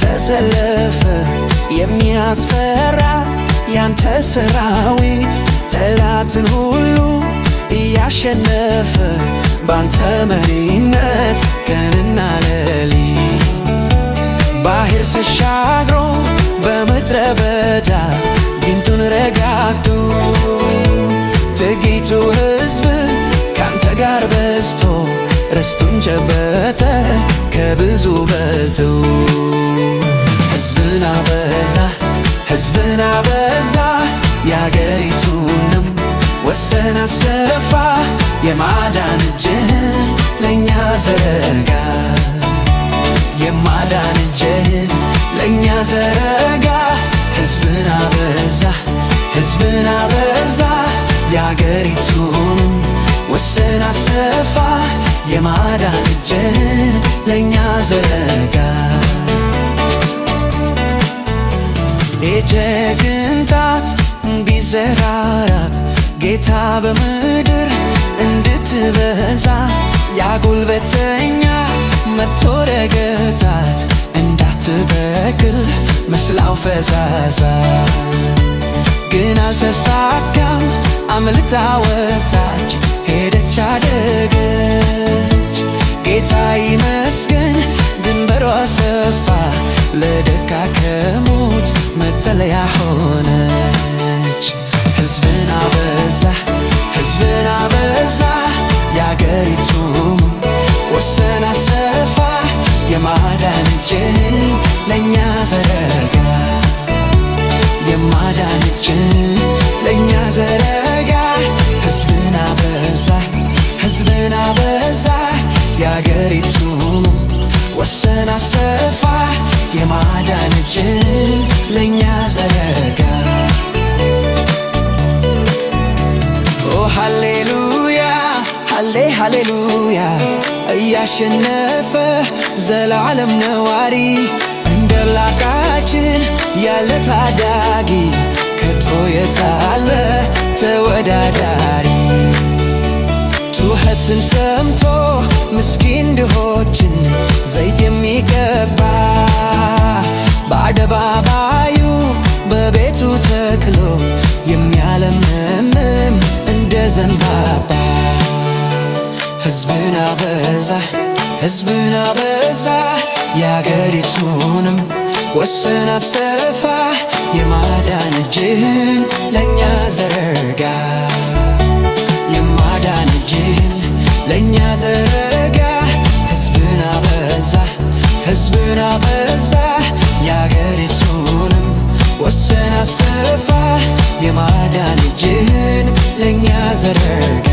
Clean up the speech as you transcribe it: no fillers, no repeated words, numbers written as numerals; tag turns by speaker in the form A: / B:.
A: ተሰለፈ የሚያስፈራ ያንተ ሰራዊት ጠላትን ሁሉ እያሸነፈ ባንተ መሪነት ቀንና ሌሊት ባህር ተሻግሮ በምድረ በዳ ጊንጡን ረጋግቶ ጥቂቱ ሕዝብ ካንተ ጋር በዝቶ ርስቱን ጨበጠ ከብዙ በልቶ ሕዝብን አበዛ ሕዝብን አበዛ የአገሪቱንም ወሰን አሰፋ የማዳን እጅህን ለእኛ ዘረጋ የማዳን እጅህን ለእኛ ዘረጋ ሕዝብን አበዛ ሕዝብን አበዛ የአገሪቱንም ወሰን አሰፋ የማዳን እጅህን ለእኛ ዘረጋ የጀግን ጣት ቢዘራራብ ጌታ በምድር እንድትበዛ ያጉልበተኛ መጥቶ ረገጣት እንዳትበቅል መስላው ፈዛዛ ግን አልተሳካም አምልጣ ወጣች ሄደች አደገች ጌታ ይመስገን ድንበሯ ሰፋ ለደካከሙት መጠለያ ሆነች ሕዝብን አበዛ ሕዝብን አበዛ የአገሪቱም ወሰን አሰፋ የማዳን እጅህን ለእኛ ዘረጋ የማዳን እጅህን ለእኛ ዘረጋ ሕዝብን አበዛ ሕዝብን አበዛ የአገሪቱም ወሰን አሰፋ የማዳን እጅህን ለእኛ ዘረጋ ኦ ሃሌሉያ ሃሌ ሃሌሉያ እያሸነፈ ዘላለም ነዋሪ እንደ ላቃችን ያለ ታዳጊ ከቶ የታለ ተወዳዳሪ ጩኸትን ሰምቶ ምስኪን ድሆችን ዘይት የሚቀባ በአደባባዩ በቤቱ ተክሎ የሚያለመልም እንደ ዘንባባ ሕዝብን አበዛ ሕዝብን አበዛ የአገሪቱንም ወሰን አሰፋ የማዳን እጅህን ለእኛ ዘረጋ የማዳን እጅህን ለእኛ ዘረጋ ሕዝብን አበዛ ሕዝብን አበዛ የአገሪቱንም ወሰን አሰፋ የማዳን እጅህን ለእኛ ዘረጋ